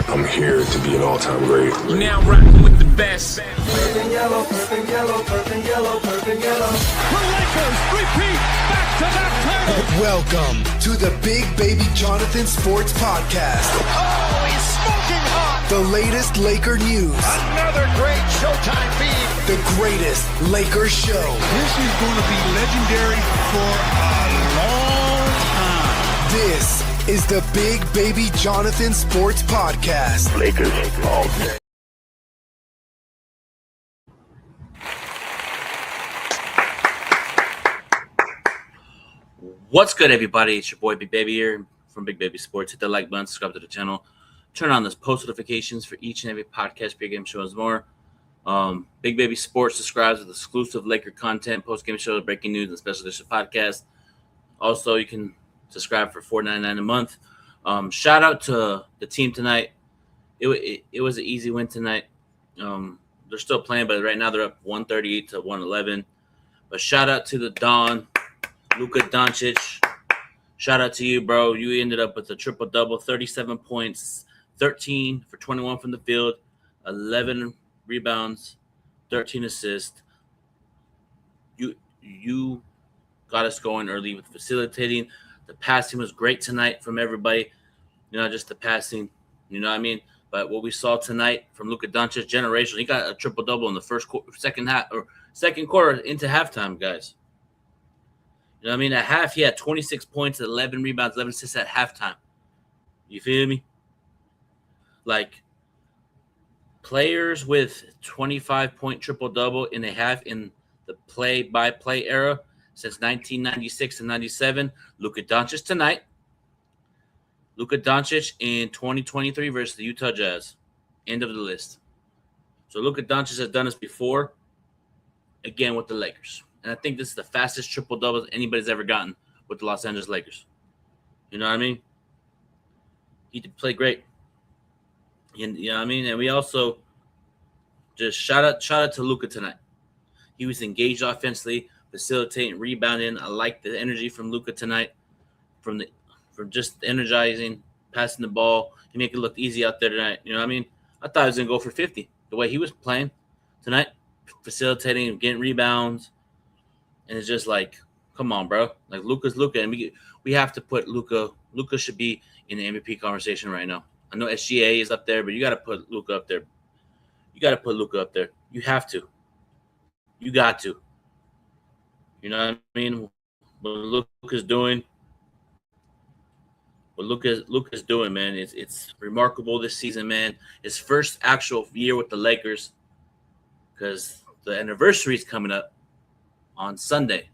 I'm here to be an all-time great. You're now rocking with the best. Purple yellow, purple yellow, purple yellow, purple yellow. The Lakers repeat back-to-back titles. Welcome to the Big Baby Jonathan Sports Podcast. Oh, he's smoking hot. The latest Laker news. Another great Showtime feed. The greatest Lakers show. This is going to be legendary for a long time. This is the Big Baby Jonathan Sports Podcast. Lakers all day. What's good, everybody? It's your boy Big Baby here from Big Baby Sports. Hit the like button, subscribe to the channel, turn on those post notifications for each and every podcast, pregame shows, more. Big Baby Sports subscribes with exclusive Laker content, post-game shows, breaking news, and special edition podcast. Also, you can subscribe for $4.99 a month. Shout out to the team tonight. It was an easy win tonight. They're still playing, but right now they're up 138 to 111. But shout out to the Don, Luka Dončić. Shout out to you, bro. You ended up with a triple-double, 37 points, 13 for 21 from the field, 11 rebounds, 13 assists. You got us going early with facilitating. The passing was great tonight from everybody. Not just the passing, you know what I mean? But what we saw tonight from Luka Dončić, generational. He got a triple-double in the second quarter into halftime, guys. You know what I mean? At half, he had 26 points, 11 rebounds, 11 assists at halftime. You feel me? Like, players with 25-point triple-double in a half in the play-by-play era since 1996 and 97. Luka Dončić tonight. Luka Dončić in 2023 versus the Utah Jazz. End of the list. So Luka Dončić has done this before, again with the Lakers. And I think this is the fastest triple-double anybody's ever gotten with the Los Angeles Lakers. You know what I mean? He did play great. And, you know what I mean? And we also just shout out to Luka tonight. He was engaged offensively, facilitating, rebounding. I like the energy from Luka tonight, from just energizing, passing the ball. He make it look easy out there tonight. You know what I mean? I thought he was going to go for 50 the way he was playing tonight, facilitating, getting rebounds. And it's just like, come on, bro. Like, Luka's Luka. And we have to put Luka. Luka should be in the MVP conversation right now. I know SGA is up there, but you got to put Luka up there. You got to put Luka up there. You have to. You got to. You know what I mean? What Luka's doing. What Luka's doing, man, it's remarkable this season, man. His first actual year with the Lakers, because the anniversary is coming up on Sunday.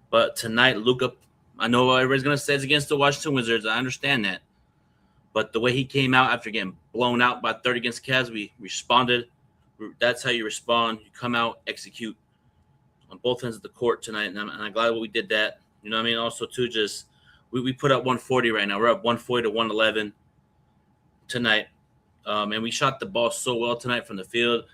But tonight, Luka, I know everybody's going to say it's against the Washington Wizards. I understand that. But the way he came out after getting blown out by 30 against Cavs, we responded. That's how you respond. You come out, execute on both ends of the court tonight. And I'm glad we did that. You know what I mean? Also, too, just we put up 140 right now. We're up 140 to 111 tonight. And we shot the ball so well tonight from the field.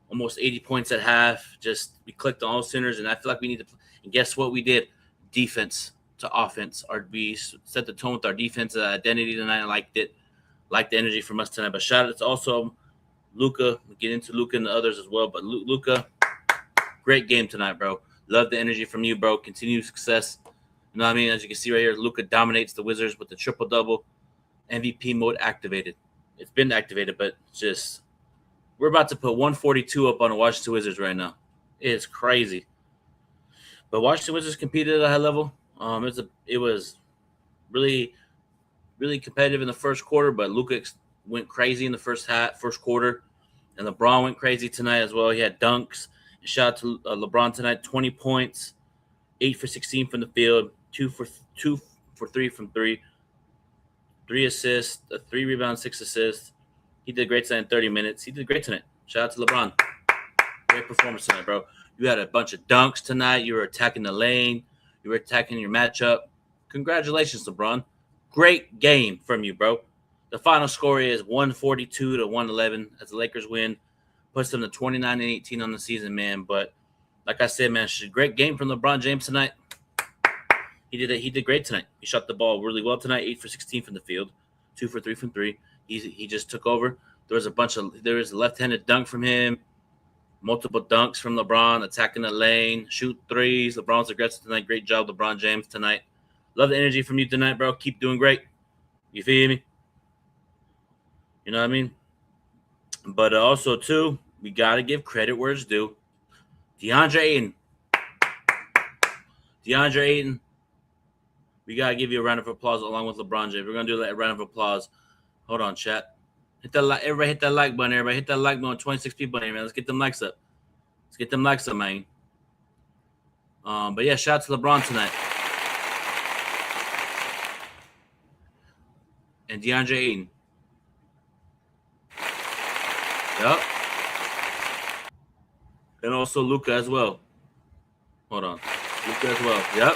Almost 80 points at half. Just we clicked on all centers, and I feel like we need to. And guess what we did? Defense to offense. We set the tone with our defense identity tonight. I liked it. Liked the energy from us tonight. But shout out to also Luka. We'll get into Luka and the others as well. But Luka, great game tonight, bro. Love the energy from you, bro. Continued success. You know what I mean? As you can see right here, Luka dominates the Wizards with the triple-double. MVP mode activated. It's been activated, but just we're about to put 142 up on the Washington Wizards right now. It's crazy. But Washington Wizards competed at a high level. It was really, really competitive in the first quarter, but Luka went crazy in the first quarter, and LeBron went crazy tonight as well. He had dunks. Shout out to LeBron tonight, 20 points, 8 for 16 from the field, 2 for 3 from 3, 3 assists, 3 rebounds, 6 assists. He did great tonight in 30 minutes. He did great tonight. Shout out to LeBron. Great performance tonight, bro. You had a bunch of dunks tonight. You were attacking the lane. You were attacking your matchup. Congratulations, LeBron. Great game from you, bro. The final score is 142 to 111 as the Lakers win. Puts them to 29 and 18 on the season, man. But like I said, man, great game from LeBron James tonight. He did great tonight. He shot the ball really well tonight, 8 for 16 from the field, 2 for 3 from 3. He just took over. There was a left-handed dunk from him, multiple dunks from LeBron, attacking the lane, shoot threes. LeBron's aggressive tonight. Great job, LeBron James, tonight. Love the energy from you tonight, bro. Keep doing great. You feel me? You know what I mean? But also, too, we got to give credit where it's due. DeAndre Ayton. We got to give you a round of applause along with LeBron James. We're going to do a round of applause. Hold on, chat. Everybody hit that like button. Everybody hit that like button. 26 people in here, man. Let's get them likes up. Man. But yeah, shout out to LeBron tonight. And DeAndre Ayton. Yep. And also Luka as well. Hold on. Luka as well. Yep.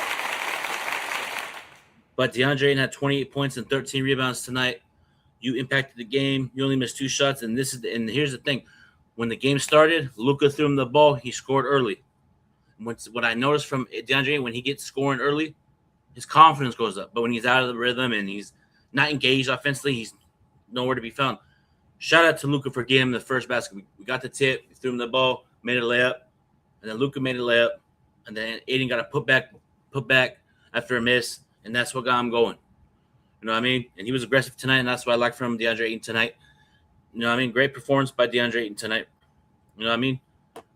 But DeAndre Ayton had 28 points and 13 rebounds tonight. You impacted the game. You only missed 2 shots. And here's the thing. When the game started, Luka threw him the ball. He scored early. What I noticed from DeAndre Ayton, when he gets scoring early, his confidence goes up. But when he's out of the rhythm and he's not engaged offensively, he's nowhere to be found. Shout out to Luka for getting him the first basket. We got the tip. We threw him the ball, made a layup. And then Luka made a layup. And then Ayton got a put back after a miss. And that's what got him going. You know what I mean? And he was aggressive tonight, and that's what I like from DeAndre Ayton tonight. You know what I mean? Great performance by DeAndre Ayton tonight. You know what I mean?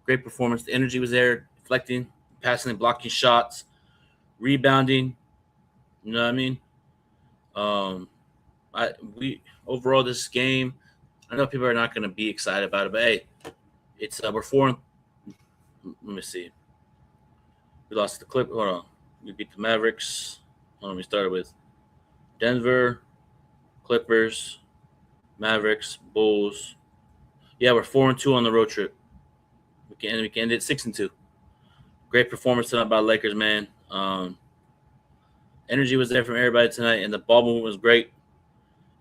Great performance. The energy was there, deflecting, passing and blocking shots, rebounding. You know what I mean? Overall this game, I know people are not going to be excited about it, but hey, it's we're 4. Let me see. We lost the clip. Hold on. We beat the Mavericks. Hold on. We started with Denver, Clippers, Mavericks, Bulls. Yeah, we're 4-2 on the road trip. We can end it 6-2. Great performance tonight by Lakers, man. Energy was there from everybody tonight, and the ball movement was great.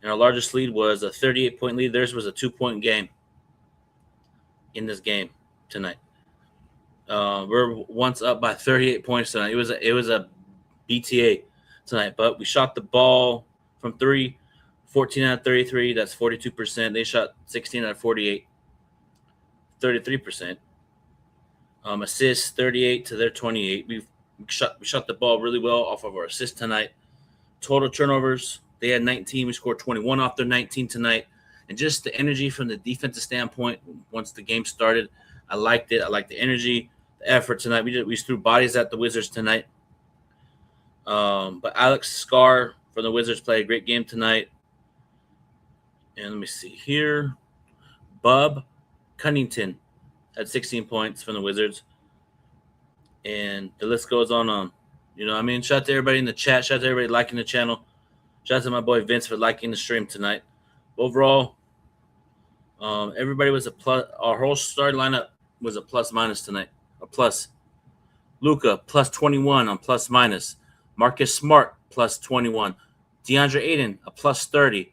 And our largest lead was a 38-point lead. Theirs was a 2-point game in this game tonight. We're once up by 38 points tonight. It was a BTA tonight, but we shot the ball from 3, 14 out of 33. That's 42%. They shot 16 out of 48, 33%. Assists 38 to their 28. We shot the ball really well off of our assists tonight. Total turnovers, they had 19. We scored 21 off their 19 tonight. And just the energy from the defensive standpoint, once the game started, I liked it. I liked the energy, the effort tonight. We just threw bodies at the Wizards tonight. But Alex Scar from the Wizards played a great game tonight. And let me see here. Bub Cunnington had 16 points from the Wizards. And the list goes on. You know what I mean? Shout out to everybody in the chat. Shout out to everybody liking the channel. Shout out to my boy Vince for liking the stream tonight. Overall, everybody was a plus. Our whole starting lineup was a plus-minus tonight. A plus. Luka, plus 21 on plus-minus. Marcus Smart, plus 21. DeAndre Ayton, a plus 30.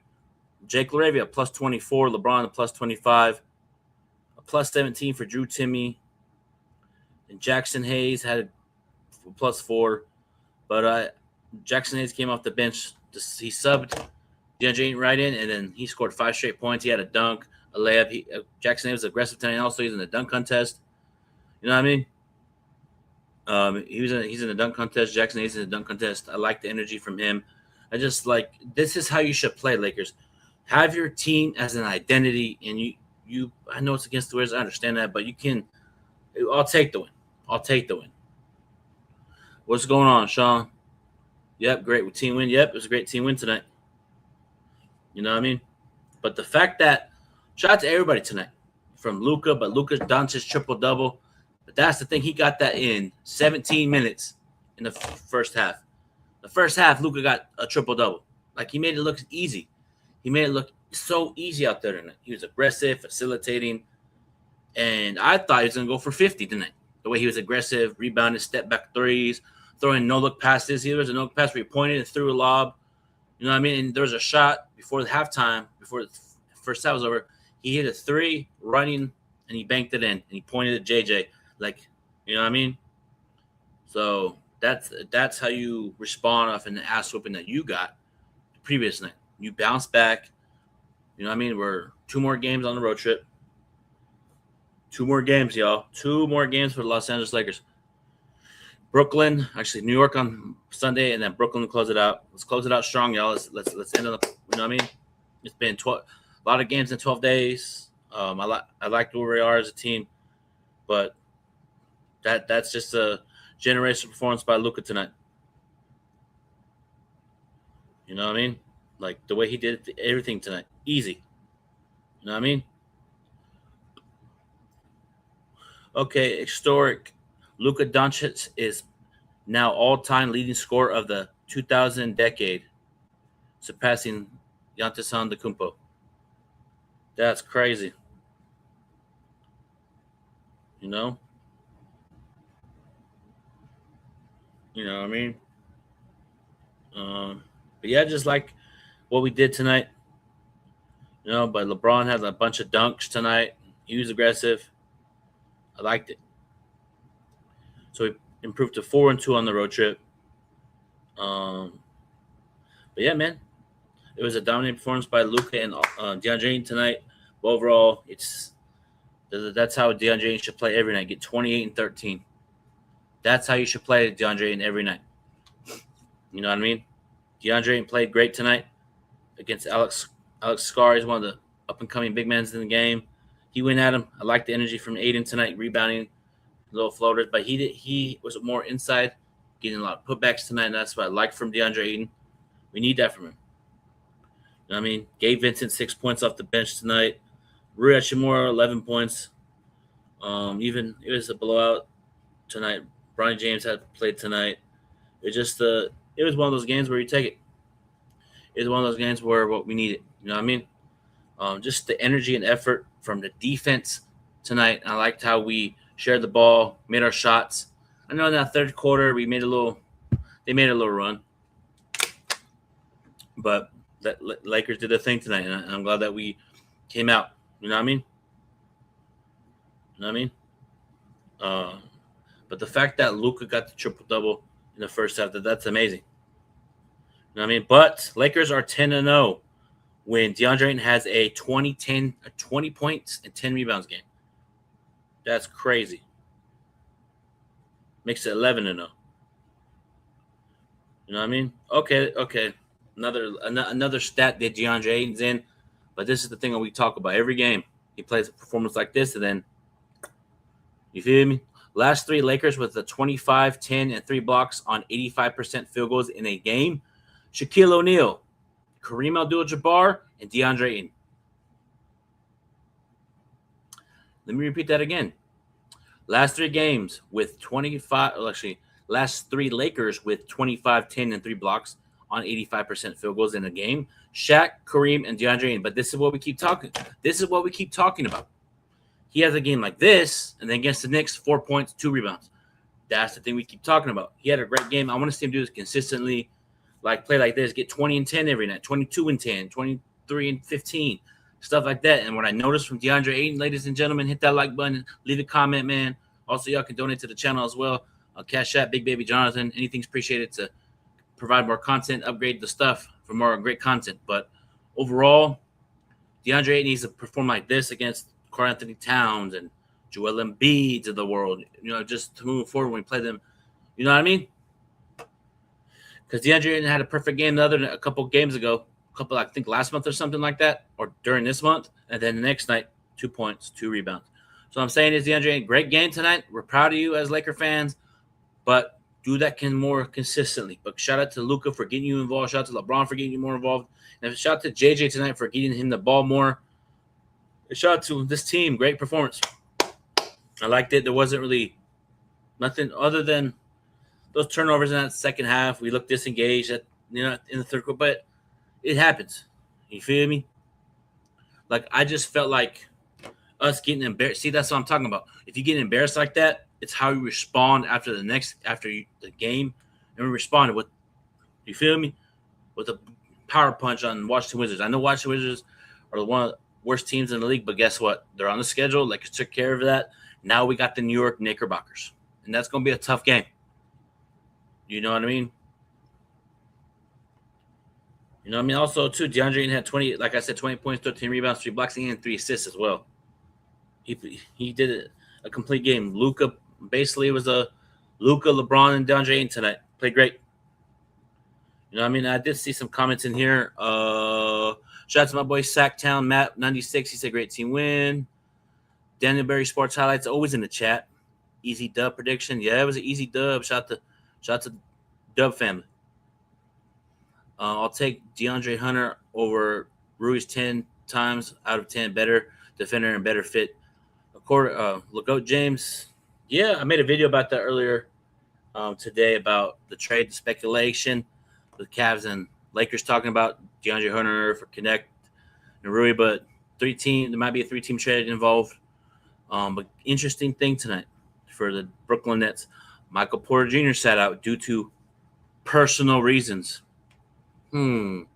Jake LaRavia, a plus 24. LeBron, a plus 25. A plus 17 for Drew Timme. And Jackson Hayes had a plus 4. But Jackson Hayes came off the bench. He subbed DeAndre Ayton right in, and then he scored 5 straight points. He had a dunk, a layup. Jackson Hayes was aggressive tonight. Also, he's in the dunk contest. You know what I mean? He's in the dunk contest. Jackson Hayes in the dunk contest. I like the energy from him. I just like this is how you should play, Lakers. Have your team as an identity, and you. I know it's against the Wizards. I understand that, but you can. I'll take the win. What's going on, Sean? Yep, great team win. Yep, it was a great team win tonight. You know what I mean? But the fact that shout out to everybody tonight from Luka, but Luka Dončić triple-double. But that's the thing. He got that in 17 minutes in the first half. The first half, Luka got a triple-double. Like, he made it look easy. He made it look so easy out there tonight. He was aggressive, facilitating. And I thought he was going to go for 50 tonight. The way he was aggressive, rebounded, step-back threes, throwing no-look passes. There was a no-look pass where he pointed and threw a lob. You know what I mean? And there was a shot before the halftime, before the first half was over. He hit a 3 running, and he banked it in. And he pointed at JJ. Like, you know what I mean? So that's how you respond off an ass whooping that you got the previous night. You bounce back, You know what I mean? We're 2 more games on the road trip. 2 more games, y'all. 2 more games for the Los Angeles Lakers. Brooklyn, actually New York on Sunday, and then Brooklyn to close it out. Let's close it out strong, y'all. Let's end up. You know what I mean? It's been a lot of games in 12 days. I like where we are as a team, but that's just a generational performance by Luka tonight. You know what I mean? Like the way he did everything tonight, easy. You know what I mean? Okay, historic. Luka Dončić is now all-time leading scorer of the 2000 decade, surpassing Giannis Antetokounmpo. That's crazy. You know? You know what I mean? But yeah, just like what we did tonight. You know, but LeBron had a bunch of dunks tonight. He was aggressive. I liked it. So we improved to 4-2 on the road trip. But yeah, man, it was a dominant performance by Luka and DeAndre Ayton tonight. But overall, that's how DeAndre Ayton should play every night. Get 28 and 13. That's how you should play DeAndre Ayton every night. You know what I mean? DeAndre Ayton played great tonight against Alex Scar. He's one of the up-and-coming big men in the game. He went at him. I like the energy from Ayton tonight, rebounding, little floaters. But he was more inside, getting a lot of putbacks tonight, and that's what I like from DeAndre Ayton. We need that from him. You know what I mean? Gabe Vincent, 6 points off the bench tonight. Rui Hachimura, 11 points. Even it was a blowout tonight. Bronny James had played tonight. It was one of those games where you take it. It was one of those games where what we needed. You know what I mean? Just the energy and effort from the defense tonight. I liked how we shared the ball, made our shots. I know in that third quarter they made a little run, but that Lakers did a thing tonight, and I'm glad that we came out. You know what I mean? You know what I mean? But the fact that Luka got the triple-double in the first half, that's amazing. You know what I mean? But Lakers are 10-0 when DeAndre Ayton has a 20 points and 10 rebounds game. That's crazy. Makes it 11-0. You know what I mean? Okay. Another stat that DeAndre Ayton's in, but this is the thing that we talk about every game. He plays a performance like this, and then you feel me? Last 3 Lakers with the 25, 10, and 3 blocks on 85% field goals in a game. Shaquille O'Neal, Kareem Abdul-Jabbar, and DeAndre Ayton. Let me repeat that again. Last 3 games with 25, last 3 Lakers with 25, 10, and 3 blocks on 85% field goals in a game. Shaq, Kareem, and DeAndre Ayton. But this is what we keep talking. This is what we keep talking about. He has a game like this, and then against the Knicks, 4 points, 2 rebounds. That's the thing we keep talking about. He had a great game. I want to see him do this consistently, like play like this, get 20 and 10 every night, 22 and 10, 23 and 15, stuff like that. And what I noticed from DeAndre Ayton, ladies and gentlemen, hit that like button, leave a comment, man. Also, y'all can donate to the channel as well. Cash App, Big Baby Jonathan. Anything's appreciated to provide more content, upgrade the stuff for more great content. But overall, DeAndre Ayton needs to perform like this against Karl Anthony Towns and Joel Embiid of the world, just to move forward when we play them. You know what I mean? Because DeAndre Ayton had a perfect game a couple games ago, I think last month or something like that, or during this month, and then the next night, 2 points, 2 rebounds. So I'm saying is DeAndre Ayton, great game tonight. We're proud of you as Laker fans, but do that more consistently. But shout out to Luka for getting you involved. Shout out to LeBron for getting you more involved. And shout out to JJ tonight for getting him the ball more. Shout out to this team. Great performance. I liked it. There wasn't really nothing other than those turnovers in that second half. We looked disengaged in the third quarter, but it happens. You feel me? Like, I just felt like us getting embarrassed. See, that's what I'm talking about. If you get embarrassed like that, it's how you respond after the game. And we responded with, you feel me? With a power punch on Washington Wizards. I know Washington Wizards are one of the worst teams in the league, but guess what? They're on the schedule. Lakers took care of that. Now we got the New York Knickerbockers, and that's going to be a tough game. You know what I mean? You know what I mean? Also, too, DeAndre Ayton had 20, like I said, 20 points, 13 rebounds, 3 blocks, and 3 assists as well. He did a complete game. Luka, basically, it was a Luka, LeBron, and DeAndre Ayton tonight. Played great. You know what I mean? I did see some comments in here. Shout out to my boy Sacktown, Matt96. He said, great team win. Daniel Berry Sports Highlights, always in the chat. Easy dub prediction. Yeah, it was an easy dub. Shout out to Dub family. I'll take DeAndre Hunter over Ruiz 10 times out of 10. Better defender and better fit. Lagoat James. Yeah, I made a video about that earlier today about the trade, the speculation, the Cavs and Lakers talking about DeAndre Hunter for Connect and Rui, but there might be a 3-team trade involved. But interesting thing tonight for the Brooklyn Nets. Michael Porter Jr. sat out due to personal reasons. Ain't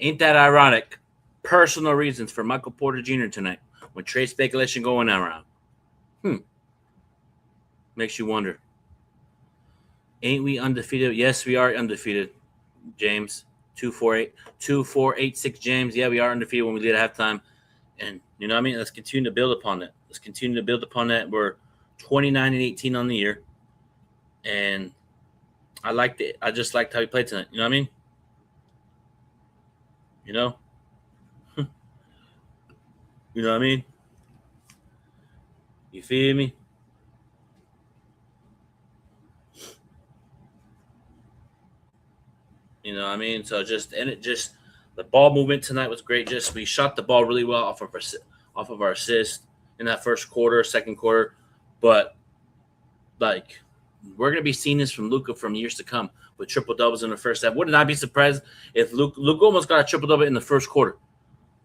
that ironic? Personal reasons for Michael Porter Jr. tonight with trade speculation going around. Makes you wonder. Ain't we undefeated? Yes, we are undefeated, James. 2486 James. Yeah, we are undefeated when we lead at halftime. And you know what I mean? Let's continue to build upon that. We're 29-18 on the year. And I liked it. I just liked how he played tonight. You know what I mean? You know? You know what I mean? You feel me? You know what I mean? So the ball movement tonight was great. We shot the ball really well off of our assist in that first quarter, second quarter. But like, we're gonna be seeing this from Luka from years to come with triple doubles in the first half. Wouldn't I be surprised if Luka almost got a triple double in the first quarter?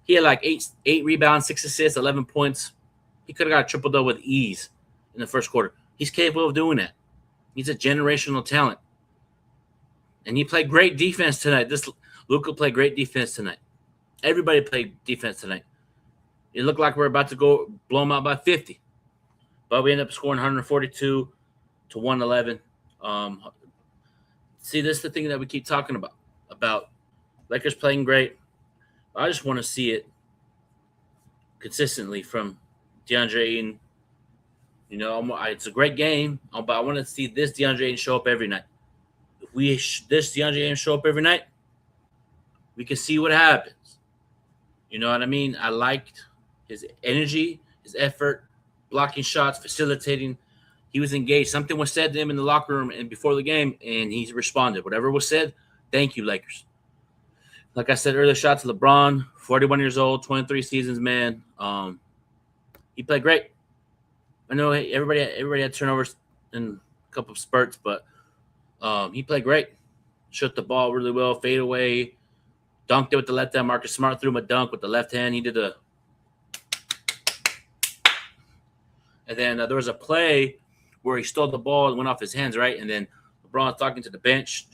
He had like eight rebounds, 6 assists, 11 points. He could have got a triple double with ease in the first quarter. He's capable of doing that. He's a generational talent. And he played great defense tonight. Luka played great defense tonight. Everybody played defense tonight. It looked like we're about to go blow them out by 50. But we ended up scoring 142 to 111. See, this is the thing that we keep talking about Lakers playing great. I just want to see it consistently from DeAndre Ayton. You know, it's a great game, but I want to see this DeAndre Ayton show up every night. If this DeAndre Ayton show up every night, we can see what happens. You know what I mean? I liked his energy, his effort, blocking shots, facilitating. He was engaged. Something was said to him in the locker room and before the game, and he responded. Whatever was said, thank you, Lakers. Like I said earlier, shout out to LeBron, 41 years old, 23 seasons, man. He played great. I know everybody had turnovers in a couple of spurts, but he played great. Shot the ball really well, fade away, dunked it with the left hand. Marcus Smart threw him a dunk with the left hand. He did and then there was a play where he stole the ball and went off his hands, right? And then LeBron was talking to the bench,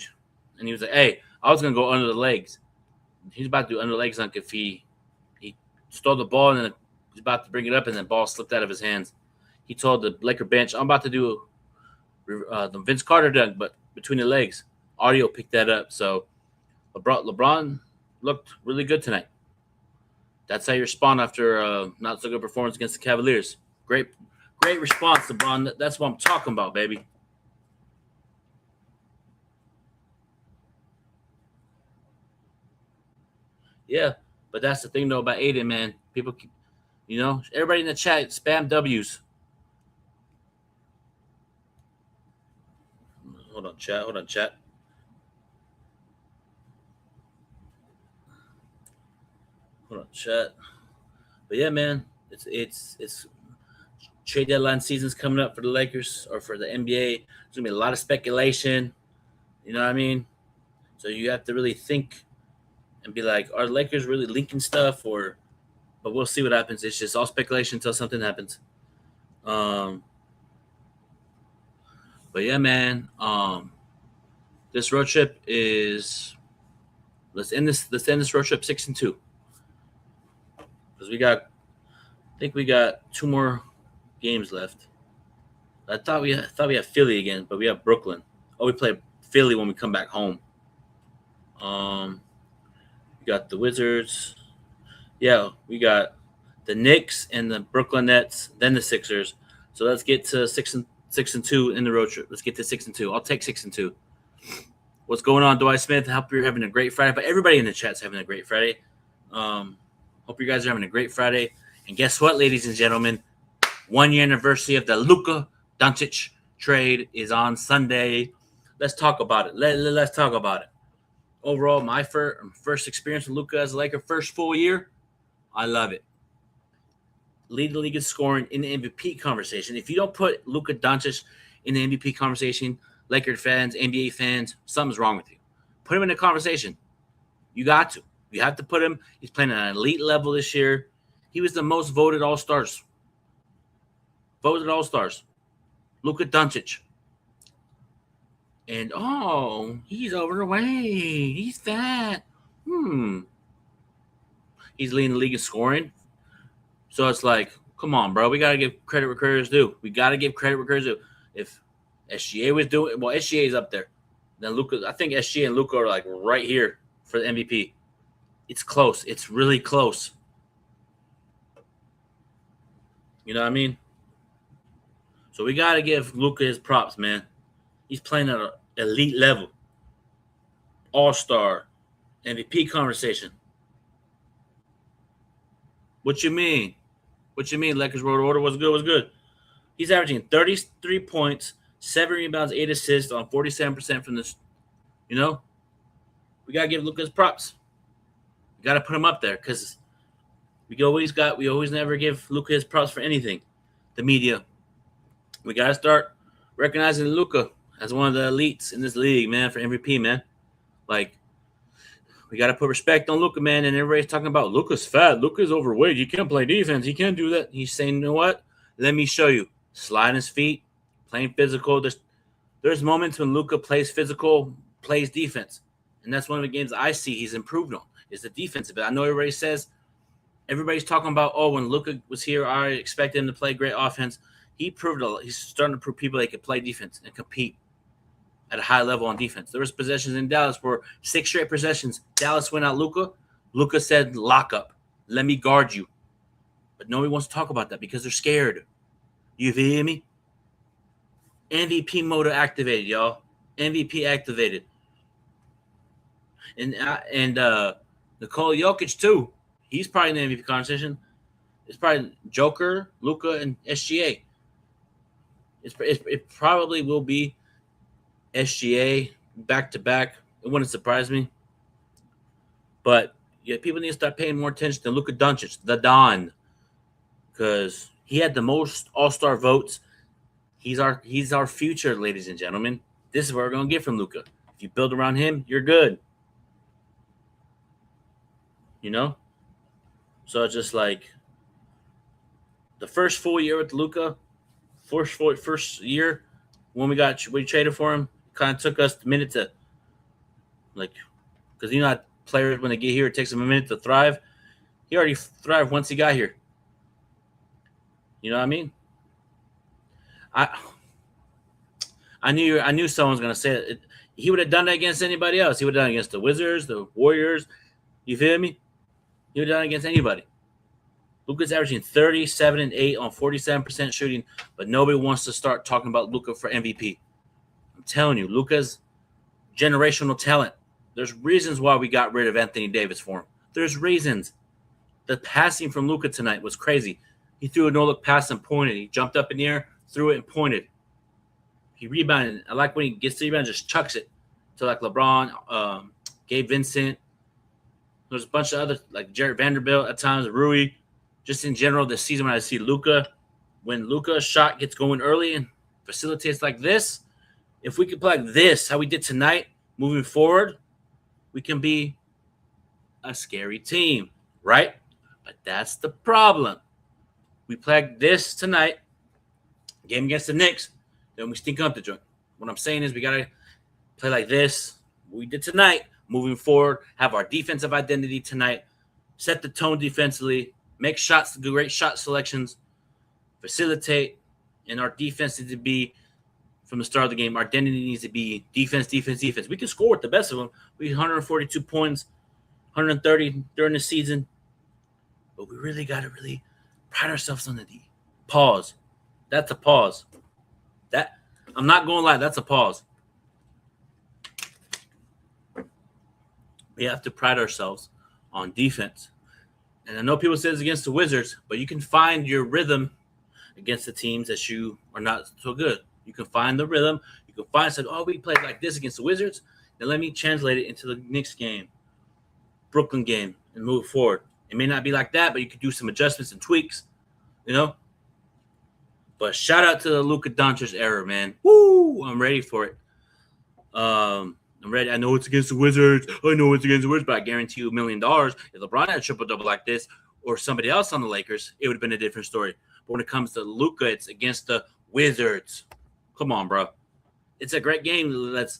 and he was like, hey, I was going to go under the legs. He's about to do under the legs dunk if he stole the ball and then he's about to bring it up and the ball slipped out of his hands. He told the Laker bench, I'm about to do the Vince Carter dunk, but between the legs. Audio picked that up. So LeBron looked really good tonight. That's how you respond after a not so good performance against the Cavaliers. Great response, LeBron. That's what I'm talking about, baby. Yeah, but that's the thing, though, about Aiden, man. People keep, everybody in the chat, spam W's. Hold on, chat. But yeah, man, it's trade deadline season's coming up for the Lakers or for the NBA. There's gonna be a lot of speculation. You know what I mean? So you have to really think and be like, are the Lakers really leaking stuff? But we'll see what happens. It's just all speculation until something happens. But yeah, man. This road trip is. Let's end this road trip 6-2. Because I think we got 2 more games left. I thought we had Philly again, but we have Brooklyn. Oh, we play Philly when we come back home. got the Wizards. Yeah, we got the Knicks and the Brooklyn Nets, then the Sixers. So let's get to 6-2 in the road trip. Let's get to 6-2. I'll take 6-2. What's going on, Dwight Smith? I hope you're having a great Friday. But everybody in the chat's having a great Friday. Hope you guys are having a great Friday. And guess what, ladies and gentlemen? 1 year anniversary of the Luka Dončić trade is on Sunday. Let's talk about it. Let's talk about it. Overall, my first experience with Luka as a Laker, first full year, I love it. Lead the league in scoring in the MVP conversation. If you don't put Luka Dončić in the MVP conversation, Laker fans, NBA fans, something's wrong with you. Put him in the conversation. You got to. You have to put him. He's playing at an elite level this year. He was the most voted All-Stars. Voted All-Stars. Luka Dončić. And, he's overweight. He's fat. He's leading the league in scoring. So it's like, come on, bro. We got to give credit where credit's due. We got to give credit where credit's due. If SGA was doing – well, SGA is up there. Then Luka – I think SGA and Luka are like right here for the MVP. It's close. It's really close. You know what I mean? So we got to give Luka his props, man. He's playing at an elite level. All-star. MVP conversation. What you mean? What you mean? Lakers road order was good. He's averaging 33 points, 7 rebounds, 8 assists on 47% from this. You know? We got to give Luka his props. We got to put him up there because we always never give Luka his props for anything. The media. We got to start recognizing Luka as one of the elites in this league, man, for MVP, man. Like, we got to put respect on Luka, man, and everybody's talking about Luka's fat. Luka's overweight. He can't play defense. He can't do that. He's saying, you know what? Let me show you. Sliding his feet, playing physical. There's moments when Luka plays physical, plays defense. And that's one of the games I see he's improved on is the defensive. I know everybody's talking about, when Luka was here, I expected him to play great offense. He's starting to prove people they can play defense and compete at a high level on defense. There was possessions in Dallas where 6 straight possessions. Dallas went out Luka. Luka said, lock up. Let me guard you. But nobody wants to talk about that because they're scared. You feel me? MVP mode activated, y'all. MVP activated. And Nikola Jokic, too. He's probably in the MVP conversation. It's probably Joker, Luka, and SGA. It probably will be SGA back-to-back. It wouldn't surprise me. But yeah, people need to start paying more attention to Luka Dončić, the Don, because he had the most All-Star votes. He's our future, ladies and gentlemen. This is what we're going to get from Luka. If you build around him, you're good. You know? So it's just like the first full year with Luka, first year when we traded for him, kind of took us a minute to, like, because you know how players, when they get here, it takes them a minute to thrive. He already thrived once he got here. You know what I mean? I knew someone was going to say it. He would have done that against anybody else. He would have done it against the Wizards, the Warriors. You feel me? He would have done it against anybody. Luka's averaging 37 and 8 on 47% shooting, but nobody wants to start talking about Luka for MVP. I'm telling you, Luka's generational talent. There's reasons why we got rid of Anthony Davis for him. There's reasons. The passing from Luka tonight was crazy. He threw a no-look pass and pointed. He jumped up in the air, threw it, and pointed. He rebounded. I like when he gets the rebound, just chucks it to like LeBron, Gabe Vincent. There's a bunch of other, like Jarrett Vanderbilt at times, Rui. Just in general, this season when I see Luka, when Luka's shot gets going early and facilitates like this, if we could play like this, how we did tonight, moving forward, we can be a scary team, right? But that's the problem. We play like this tonight, game against the Knicks, then we stink up the joint. What I'm saying is we got to play like this, what we did tonight, moving forward, have our defensive identity tonight, set the tone defensively, make shots, great shot selections, facilitate, and our defense needs to be, from the start of the game, our identity needs to be defense, defense, defense. We can score with the best of them. We 142 points, 130 during the season. But we really got to really pride ourselves on the D. Pause. That's a pause. That I'm not going to lie. That's a pause. We have to pride ourselves on defense. And I know people say it's against the Wizards, but you can find your rhythm against the teams that you are not so good. You can find the rhythm. You can find something, oh, we played like this against the Wizards. Then let me translate it into the Knicks game, Brooklyn game, and move forward. It may not be like that, but you could do some adjustments and tweaks, you know? But shout out to the Luka Dončić era, man. Woo! I'm ready for it. I'm ready. I know it's against the Wizards. But I guarantee you $1 million. If LeBron had a triple-double like this or somebody else on the Lakers, it would have been a different story. But when it comes to Luka, it's against the Wizards. Come on, bro. It's a great game. Let's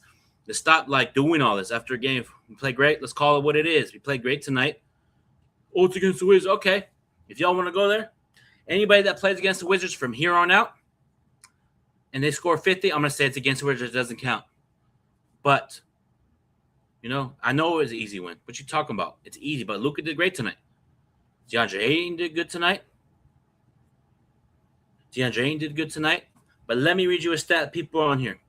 stop like doing all this after a game. We play great. Let's call it what it is. We played great tonight. Oh, it's against the Wizards. Okay. If y'all want to go there, anybody that plays against the Wizards from here on out and they score 50, I'm going to say it's against the Wizards. It doesn't count. But, you know, I know it was an easy win. What you talking about? It's easy, but Luka did great tonight. DeAndre Ayton did good tonight. But let me read you a stat. People on here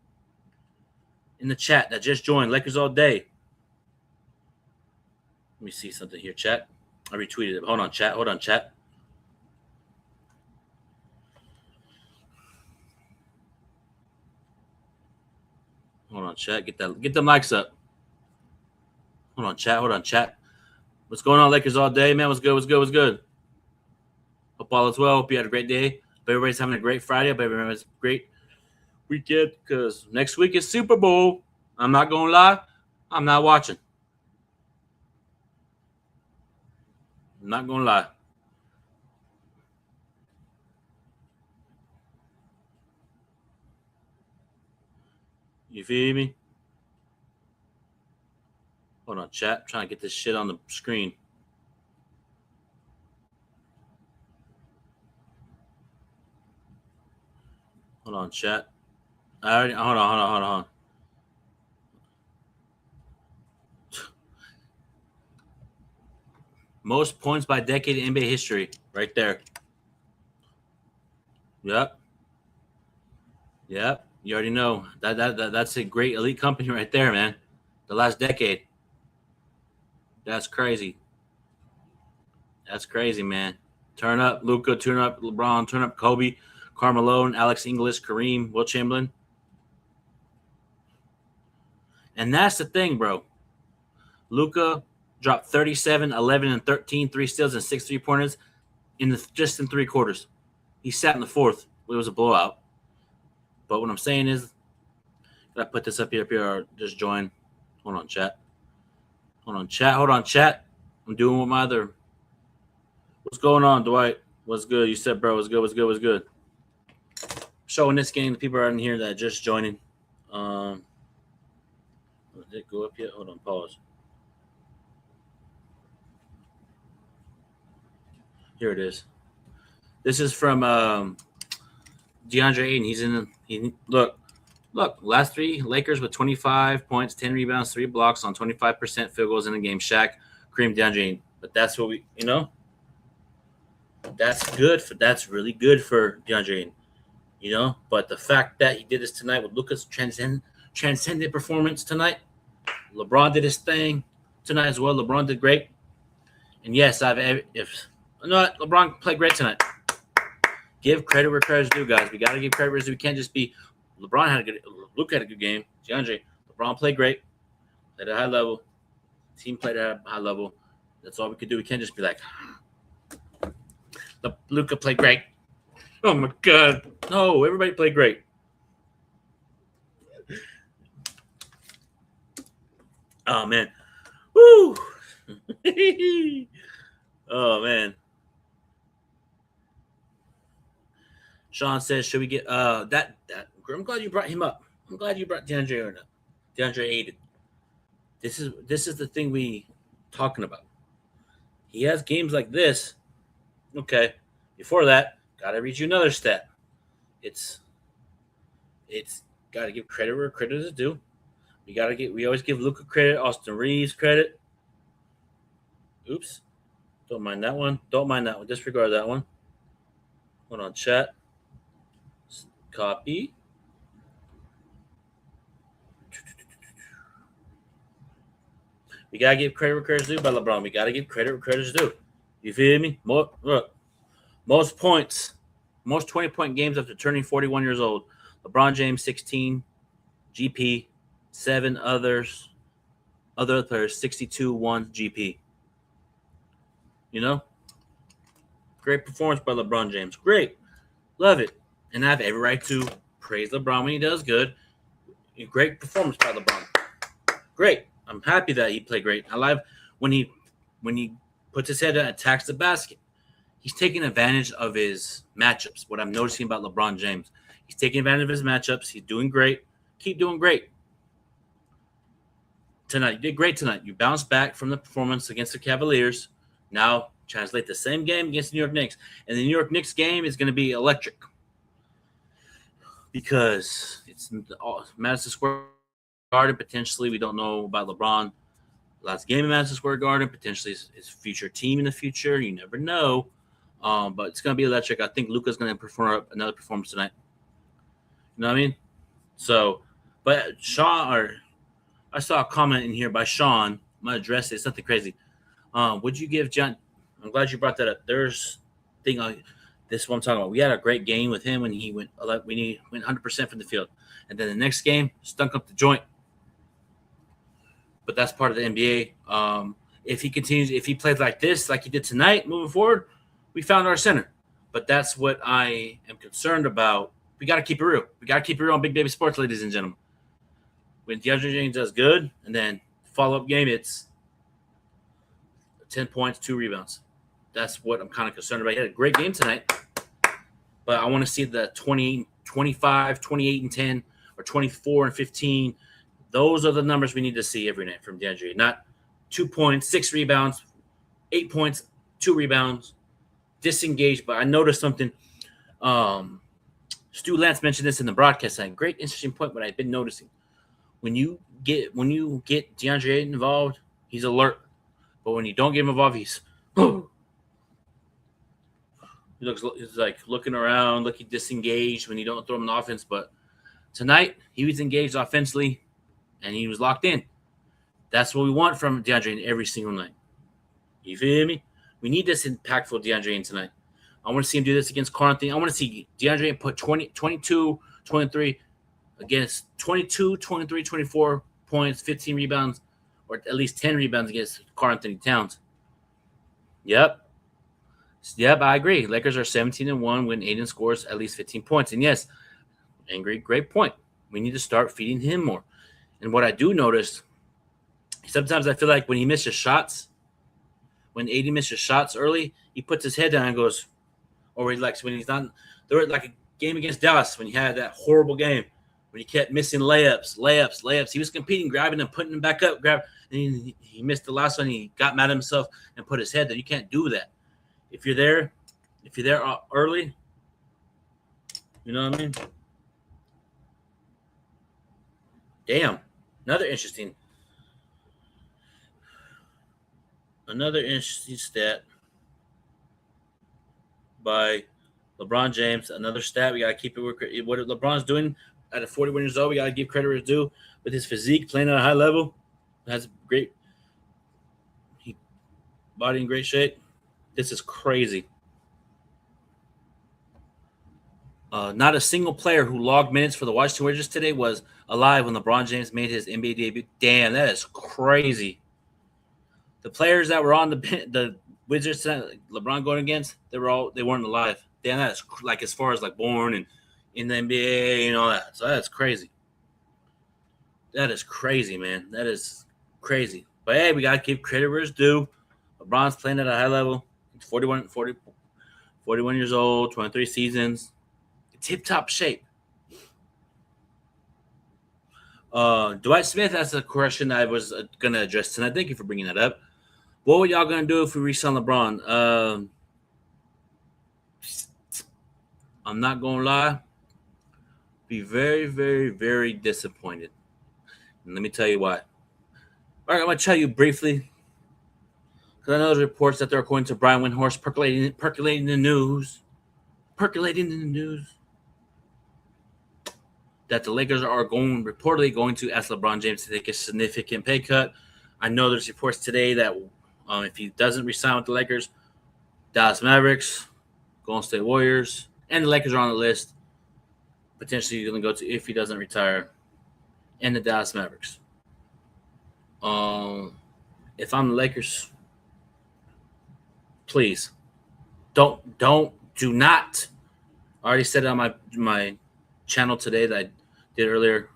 in the chat that just joined. Lakers all day. Let me see something here, chat. I retweeted it. Hold on, chat. Hold on, chat. Get them likes up. Hold on, chat. What's going on, Lakers all day, man? What's good? Hope all is well. Hope you had a great day. Hope everybody's having a great Friday. Hope everybody's having a great weekend because next week is Super Bowl. I'm not going to lie. I'm not watching. I'm not going to lie. You feel me? Hold on, chat. I'm trying to get this shit on the screen. Hold on, chat. Hold on. Most points by decade in NBA history, right there. Yep. You already know that's a great elite company right there, man. The last decade. That's crazy. That's crazy, man. Turn up Luka, turn up LeBron, turn up Kobe, Carmelo, Alex English, Kareem, Will Chamberlain. And that's the thing, bro. Luka dropped 37, 11, and 13, 3 steals and 6 3-pointers just in 3 quarters. He sat in the fourth. It was a blowout. But what I'm saying is, did I put this up here, or just join? Hold on, chat. I'm doing with my other. What's going on, Dwight? What's good? You said, bro, what's good? Showing this game, the people are in here that are just joining. Did it go up yet? Hold on, pause. Here it is. This is from DeAndre Ayton. Look. Last 3 Lakers with 25 points, 10 rebounds, 3 blocks on 25% field goals in the game. Shaq, Kareem, DeAndre Ayton. But that's what that's really good for DeAndre Ayton. But the fact that he did this tonight with Luka's transcendent performance tonight, LeBron did his thing tonight as well. LeBron did great. And yes, LeBron played great tonight. Give credit where credit's due, guys. We got to give credit where it's due. We can't just be LeBron had a good – Luka had a good game. LeBron played great. Played at a high level. Team played at a high level. That's all we could do. We can't just be like, Luka played great. Oh, my God. No, everybody played great. Oh, man. Woo. Oh, man. Sean says, should we get that? I'm glad you brought him up. I'm glad you brought DeAndre Ayton. This is the thing we talking about. He has games like this. Okay. Before that, gotta read you another stat. It's gotta give credit where credit is due. We always give Luka credit, Austin Reeves credit. Oops. Don't mind that one. Don't mind that one. Disregard that one. Hold on, chat. Copy. We gotta give credit where credit's due by LeBron. We gotta give credit where credit's due. You feel me? Most points, most 20-point games after turning 41 years old. LeBron James 16, GP, 7 other players 62, 1 GP. You know, great performance by LeBron James. Great, love it, and I have every right to praise LeBron when he does good. Great performance by LeBron. Great. I'm happy that he played great. I love when he puts his head and attacks the basket. He's taking advantage of his matchups. What I'm noticing about LeBron James, he's taking advantage of his matchups. He's doing great. Keep doing great. Tonight, you did great tonight. You bounced back from the performance against the Cavaliers. Now translate the same game against the New York Knicks. And the New York Knicks game is going to be electric because it's Madison Square Garden. Potentially, we don't know about LeBron. Last game in Madison Square Garden, potentially his future team in the future. You never know. But it's going to be electric. I think Luka's going to perform another performance tonight. You know what I mean? So, but I saw a comment in here by Sean. I'm going to address it. It's nothing crazy. Would you give John? I'm glad you brought that up. There's this is what I'm talking about. We had a great game with him when he went 100% from the field, and then the next game stunk up the joint. But that's part of the NBA. If he plays like this, like he did tonight, moving forward, we found our center. But that's what I am concerned about. We got to keep it real. We got to keep it real on Big Baby Sports, ladies and gentlemen. When DeAndre James does good, and then follow-up game, it's 10 points, 2 rebounds. That's what I'm kind of concerned about. He had a great game tonight, but I want to see the 20, 25, 28 and 10, or 24 and 15. Those are the numbers we need to see every night from DeAndre. Not 2 points, 6 rebounds, 8 points, 2 rebounds, disengaged. But I noticed something. Stu Lance mentioned this in the broadcast. Saying, great, interesting point. But I've been noticing when you get DeAndre involved, he's alert. But when you don't get him involved, he's like looking around, looking disengaged when you don't throw him in the offense. But tonight, he was engaged offensively, and he was locked in. That's what we want from DeAndre every single night. You feel me? We need this impactful DeAndre tonight. I want to see him do this against Carnthon. I want to see DeAndre put 22, 23 against 22, 23, 24 points, 15 rebounds, or at least 10 rebounds against Carnthon Towns. Yep, I agree. Lakers are 17-1 when Aiden scores at least 15 points. And yes, Angry, great point. We need to start feeding him more. And what I do notice, sometimes I feel like when he misses shots, when Aiden misses shots early, he puts his head down and goes, or he likes when he's not. There was like a game against Dallas when he had that horrible game when he kept missing layups. He was competing, grabbing and putting them back up, and he missed the last one. He got mad at himself and put his head there. You can't do that. If you're there early, you know what I mean? Damn. Another interesting stat by LeBron James. Another stat. We got to keep it. What LeBron's doing at 41 years old, we got to give credit where it's due. With his physique, playing at a high level, has great body in great shape. This is crazy. Not a single player who logged minutes for the Washington Wizards today was alive when LeBron James made his NBA debut. Damn, that is crazy. The players that were on the Wizards tonight, LeBron going against, they weren't alive. Damn, that is like as far as like born and in the NBA and all that. So that's crazy. That is crazy, man. That is crazy. But hey, we gotta give credit where it's due. LeBron's playing at a high level. He's 41 years old, 23 seasons. Tip-top shape. Dwight Smith asked a question I was going to address tonight. Thank you for bringing that up. What were y'all going to do if we re-sign LeBron? I'm not going to lie. Be very, very, very disappointed. And let me tell you why. All right, I'm going to tell you briefly. Because I know there's reports that they're according to Brian Windhorst percolating the news, that the Lakers are reportedly going to ask LeBron James to take a significant pay cut. I know there's reports today that if he doesn't resign with the Lakers, Dallas Mavericks, Golden State Warriors, and the Lakers are on the list. Potentially going to go to, if he doesn't retire, and the Dallas Mavericks. If I'm the Lakers, please do not. I already said it on my channel today that I did earlier.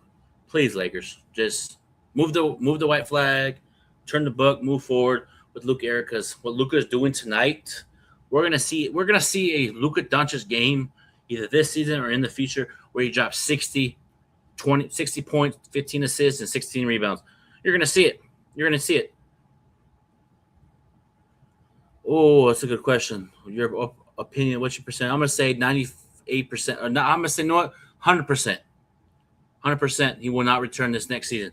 Please, Lakers, just move the white flag, turn the book, move forward with Luka era, because what Luka is doing tonight, we're gonna see a Luka Dončić game either this season or in the future where he drops 60 points, 15 assists, and 16 rebounds. You're gonna see it. Oh, that's a good question. Your opinion, what's your percent? I'm gonna say 98%, or not. I'm gonna say, you know what, 100%. 100%. He will not return this next season.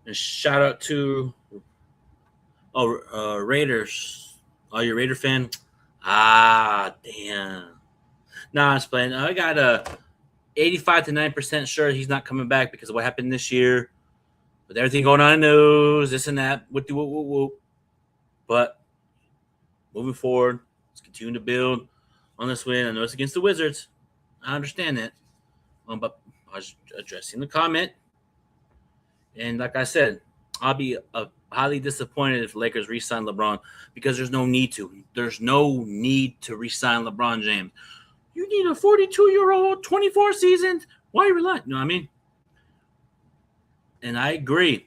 And shout out to Raiders. Are you a Raider fan? Damn. Nah, I'm just playing. I got 85 to 9% sure he's not coming back because of what happened this year. With everything going on in the news, this and that, whoop. But moving forward, let's continue to build on this win. I know it's against the Wizards. I understand that. But I was addressing the comment. And like I said, I'll be highly disappointed if Lakers re-sign LeBron because there's no need to. There's no need to re-sign LeBron James. You need a 42-year-old, 24 seasons. Why are you relying? You know what I mean? And I agree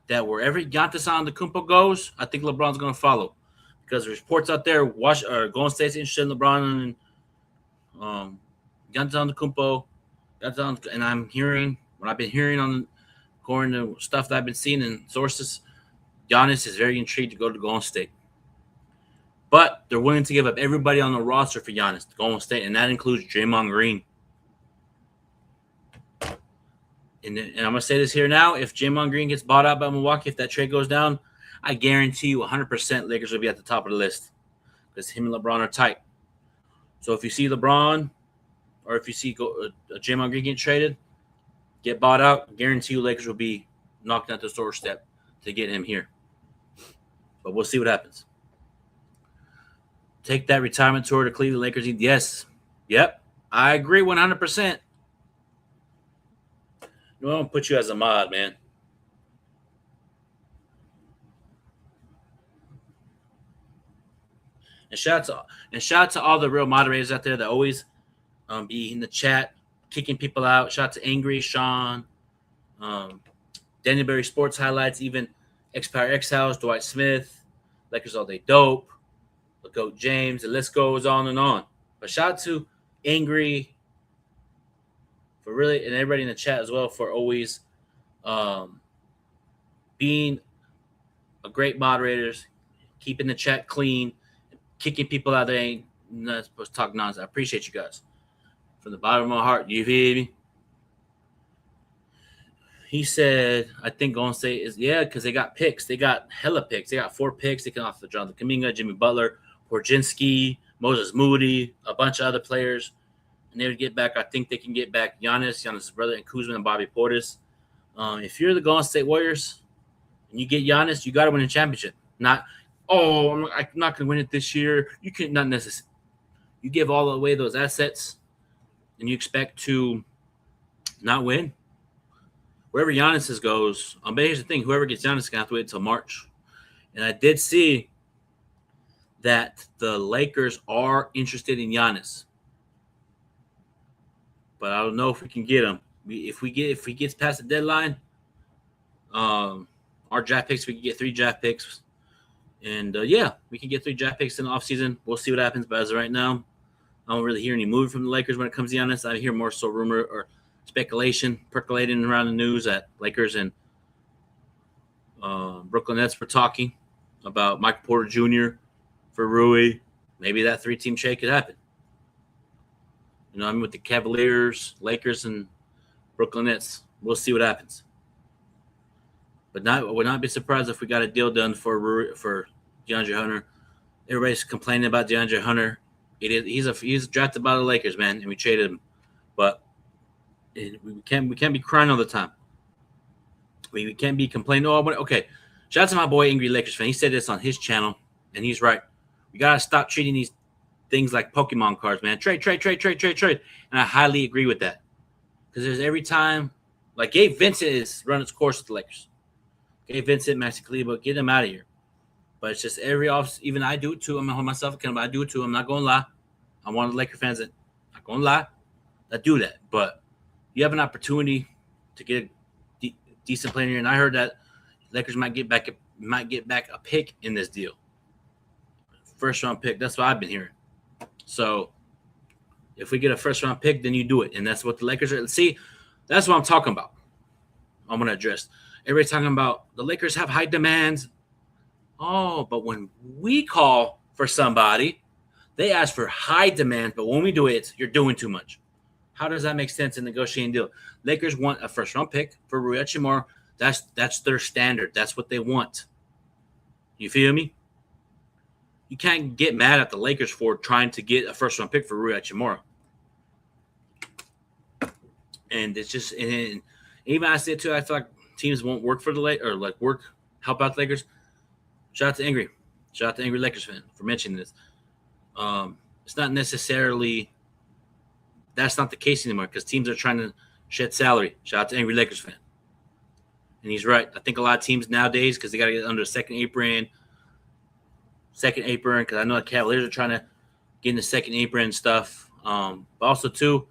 that wherever Giannis Antetokounmpo goes, I think LeBron's going to follow. Because there's reports out there, Golden State's interested in LeBron and Giannis Antetokounmpo. And I'm hearing, what I've been hearing on according to stuff that I've been seeing in sources, Giannis is very intrigued to go to Golden State. But they're willing to give up everybody on the roster for Giannis to Golden State, and that includes Draymond Green. And I'm going to say this here now. If Draymond Green gets bought out by Milwaukee, if that trade goes down, I guarantee you 100% Lakers will be at the top of the list because him and LeBron are tight. So if you see LeBron or if you see Draymond Green get traded, get bought out, I guarantee you Lakers will be knocking at the doorstep to get him here. But we'll see what happens. Take that retirement tour to Cleveland Lakers. Yes. Yep. I agree 100%. No, I don't put you as a mod, man. And shout out to all the real moderators out there that always be in the chat, kicking people out. Shout out to Angry Sean, Dannyberry Sports Highlights, even Expire X House, Dwight Smith, Lakers All Day Dope, the GOAT James. The list goes on and on. But shout out to Angry for really, and everybody in the chat as well, for always being a great moderators, keeping the chat clean, kicking people out that ain't not supposed to talk nonsense. I appreciate you guys from the bottom of my heart. You feel me? He said, I think Golden State is, because they got picks. They got hella picks. They got 4 picks. They can offer Jonathan Kuminga, Jimmy Butler, Porzingis, Moses Moody, a bunch of other players. And they would get back, I think they can get back Giannis' brother, and Kuzma and Bobby Portis. If you're the Golden State Warriors and you get Giannis, you got to win a championship. Not, I'm not going to win it this year. You can not necessarily. You give all away those assets and you expect to not win. Wherever Giannis goes, but here's the thing: whoever gets Giannis is gonna have to wait until March. And I did see that the Lakers are interested in Giannis, but I don't know if we can get him. If he gets past the deadline, our draft picks, we can get 3 draft picks, and we can get 3 draft picks in the offseason. We'll see what happens. But as of right now, I don't really hear any movement from the Lakers when it comes to Giannis. I hear more so rumor or speculation percolating around the news that Lakers and Brooklyn Nets were talking about Michael Porter Jr. for Rui. Maybe that 3-team trade could happen. You know what I mean? With the Cavaliers, Lakers, and Brooklyn Nets. We'll see what happens. But would not be surprised if we got a deal done for DeAndre Hunter. Everybody's complaining about DeAndre Hunter. He's drafted by the Lakers, man, and we traded him. But we can't be crying all the time. We can't be complaining. Okay. Shout out to my boy Angry Lakers fan. He said this on his channel, and he's right. We gotta stop treating these things like Pokemon cards, man. Trade. And I highly agree with that. Because there's every time, like Gabe Vincent is running its course with the Lakers. Gabe Vincent, Maxi Kleber, get him out of here. But it's just every off. Even I do it too. I'm gonna hold myself accountable. I do it too. I'm not gonna lie. I'm one of the Laker fans that not gonna lie. I do that. But you have an opportunity to get a decent player, and I heard that Lakers might get back a pick in this deal. First round pick. That's what I've been hearing. So if we get a first round pick, then you do it. And that's what the Lakers are. See, that's what I'm talking about. I'm gonna address. Everybody's talking about the Lakers have high demands. Oh, but when we call for somebody, they ask for high demand, but when we do it, you're doing too much. How does that make sense in negotiating deal? Lakers want a first round pick for Rui Hachimura. That's their standard. That's what they want. You feel me? You can't get mad at the Lakers for trying to get a first round pick for Rui Hachimura. And it's just, and even I say it too, I feel like teams won't work for the Lakers or help out the Lakers. Shout out to Angry Lakers fan for mentioning this. It's not necessarily, that's not the case anymore because teams are trying to shed salary. Shout out to Angry Lakers fan. And he's right. I think a lot of teams nowadays, because they got to get under second apron, because I know the Cavaliers are trying to get in the second apron and stuff. But also too,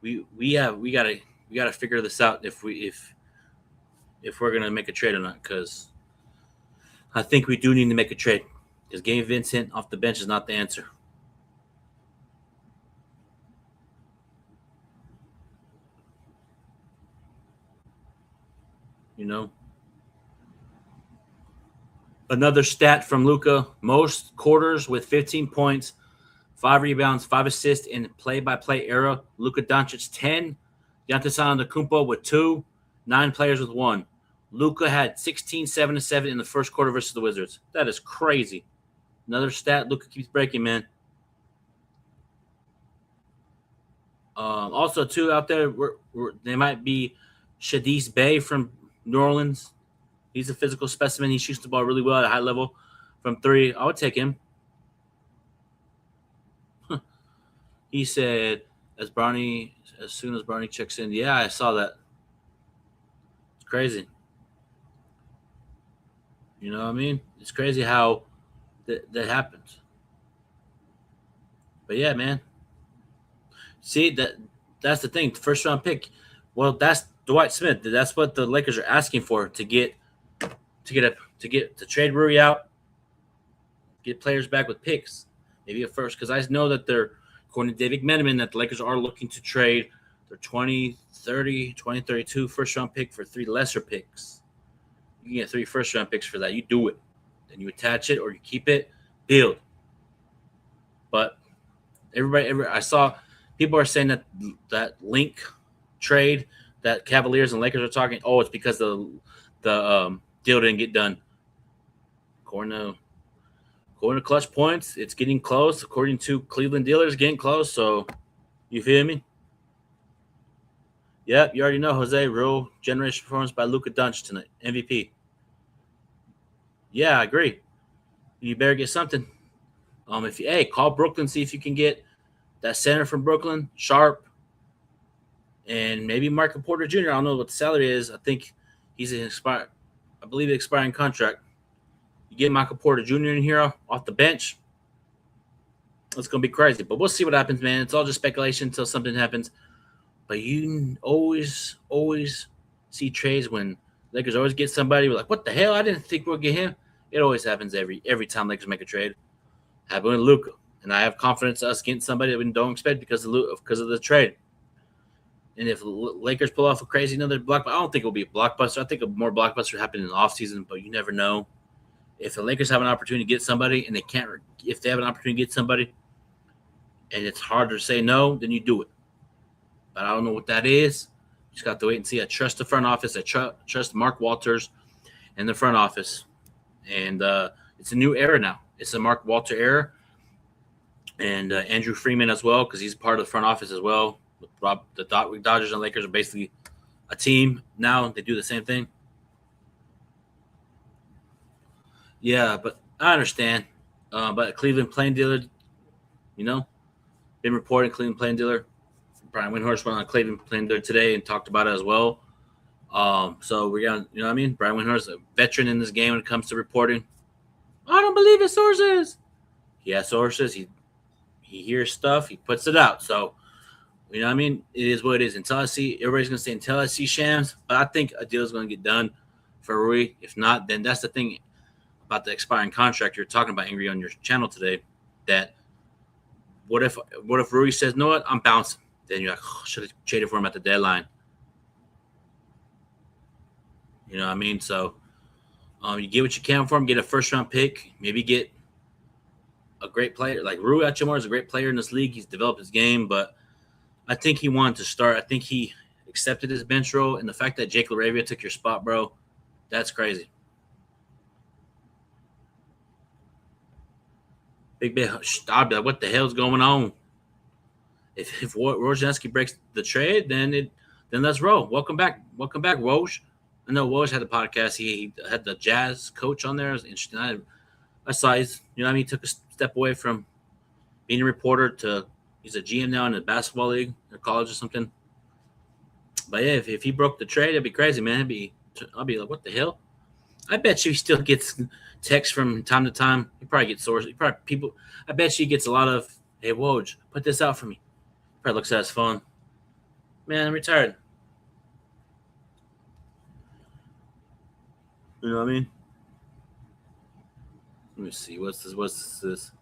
we gotta figure this out if we're gonna make a trade or not, because I think we do need to make a trade because Gabe Vincent off the bench is not the answer. You know? Another stat from Luka, most quarters with 15 points, 5 rebounds, 5 assists in play-by-play era. Luka Dončić 10, Giannis Antetokounmpo with 2, 9 players with 1. Luka had 16, 7 and 7 in the first quarter versus the Wizards. That is crazy. Another stat Luka keeps breaking, man. Also, too, out there, they might be Shadis Bey from New Orleans. He's a physical specimen. He shoots the ball really well at a high level from 3. I would take him. He said, as soon as Barney checks in. Yeah, I saw that. It's crazy. You know what I mean? It's crazy how that happens. But yeah, man. See, that's the thing. First round pick. Well, that's Dwight Smith. That's what the Lakers are asking for to trade Rui out, get players back with picks, maybe a first. Because I know that they're, according to David McMenamin, that the Lakers are looking to trade their 2032 first round pick for 3 lesser picks. You can get 3 first round picks for that. You do it. Then you attach it or you keep it, build. But I saw people are saying that link trade that Cavaliers and Lakers are talking, it's because the deal didn't get done. According to Clutch Points, it's getting close. According to Cleveland Dealers, getting close. So, you feel me? Yep, you already know, Jose. Real generation performance by Luka Dončić tonight. MVP. Yeah, I agree. You better get something. Call Brooklyn, see if you can get that center from Brooklyn, Sharp, and maybe Michael Porter Jr. I don't know what the salary is. I think he's an expiring contract. You get Michael Porter Jr. in here off the bench, it's going to be crazy. But we'll see what happens, man. It's all just speculation until something happens. But you always see trades when Lakers always get somebody. We're like, what the hell? I didn't think we'll get him. It always happens every time Lakers make a trade. Happened with Luka. And I have confidence in us getting somebody that we don't expect because of the trade. And if Lakers pull off a crazy another blockbuster, I don't think it'll be a blockbuster. I think a more blockbuster happened in the offseason, but you never know. If the Lakers have an opportunity to get somebody and if they have an opportunity to get somebody and it's hard to say no, then you do it. But I don't know what that is. Just got to wait and see. I trust the front office. I trust Mark Walters and the front office. And it's a new era now. It's a Mark Walter era. And Andrew Freeman as well, because he's part of the front office as well. The Dodgers and Lakers are basically a team now. They do the same thing. Yeah, but I understand. But Cleveland plain dealer, been reporting Cleveland plain dealer. Brian Windhorst went on Cleveland plain dealer today and talked about it as well. So we're going to, Brian Windhorst, a veteran in this game when it comes to reporting. I don't believe his sources. He has sources. He hears stuff. He puts it out. So, it is what it is. Until I see, everybody's going to say until I see Shams, but I think a deal is going to get done for Rui. If not, then that's the thing about the expiring contract you're talking about, Angry, on your channel today, that what if Rui says, no, what, I'm bouncing. Then you're like, should have traded for him at the deadline. You know what I mean? So you get what you can for him, get a first-round pick, maybe get a great player. Like Rui Hachimura is a great player in this league. He's developed his game, but I think he wanted to start. I think he accepted his bench role, and the fact that Jake LaRavia took your spot, bro, that's crazy. Big I'll be like, what the hell's going on? If Wojnarowski breaks the trade, then let's roll. Welcome back, Woj. I know Woj had a podcast. He had the Jazz coach on there. It was interesting. I saw he took a step away from being a reporter to he's a GM now in the basketball league or college or something. But yeah, if he broke the trade, it'd be crazy, man. I'll be like, what the hell? I bet you he still gets texts from time to time. He probably gets sources. I bet you he gets a lot of, hey, Woj, put this out for me. Probably looks at his phone. Man, I'm retired. You know what I mean? Let me see. What's this?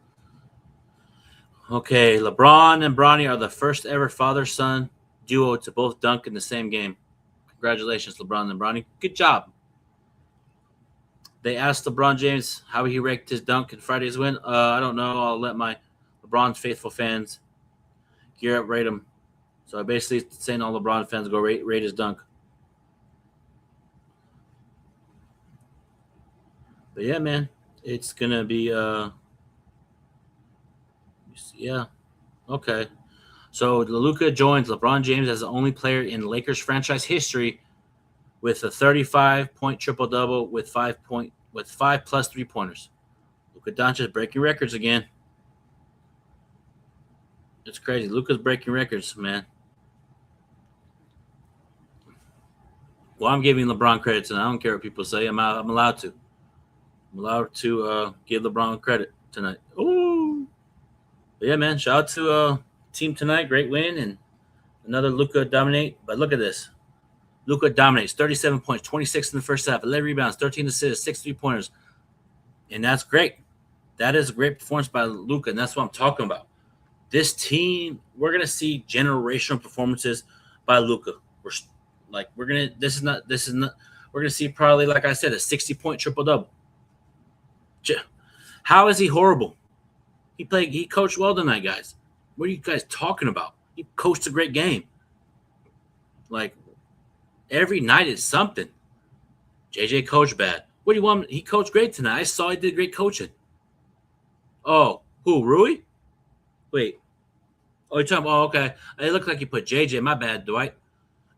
Okay, LeBron and Bronny are the first ever father-son duo to both dunk in the same game. Congratulations, LeBron and Bronny. Good job. They asked LeBron James how he ranked his dunk in Friday's win. I don't know. I'll let my LeBron faithful fans gear up, rate him. So I basically saying all LeBron fans go rate his dunk. But yeah, man, it's gonna be yeah, okay. So Luka joins LeBron James as the only player in Lakers franchise history with a 35-point triple-double with 5+ 3-pointers. Luka Dončić breaking records again. It's crazy. Luka's breaking records, man. Well, I'm giving LeBron credit tonight. I don't care what people say. I'm allowed to. I'm allowed to give LeBron credit tonight. Ooh. But yeah, man. Shout out to team tonight. Great win and another Luka dominate. But look at this. Luka dominates. 37 points, 26 in the first half, 11 rebounds, 13 assists, 6 3-pointers. And that's great. That is a great performance by Luka, and that's what I'm talking about. This team, we're going to see generational performances by Luka. We're going to see probably, like I said, a 60-point triple-double. How is he horrible? He coached well tonight, guys. What are you guys talking about? He coached a great game. Like, every night is something. JJ coached bad. What do you want? He coached great tonight. I saw he did great coaching. Oh, who? Rui? Wait. Oh, you're talking. Oh, okay. It looked like you put JJ. My bad, Dwight.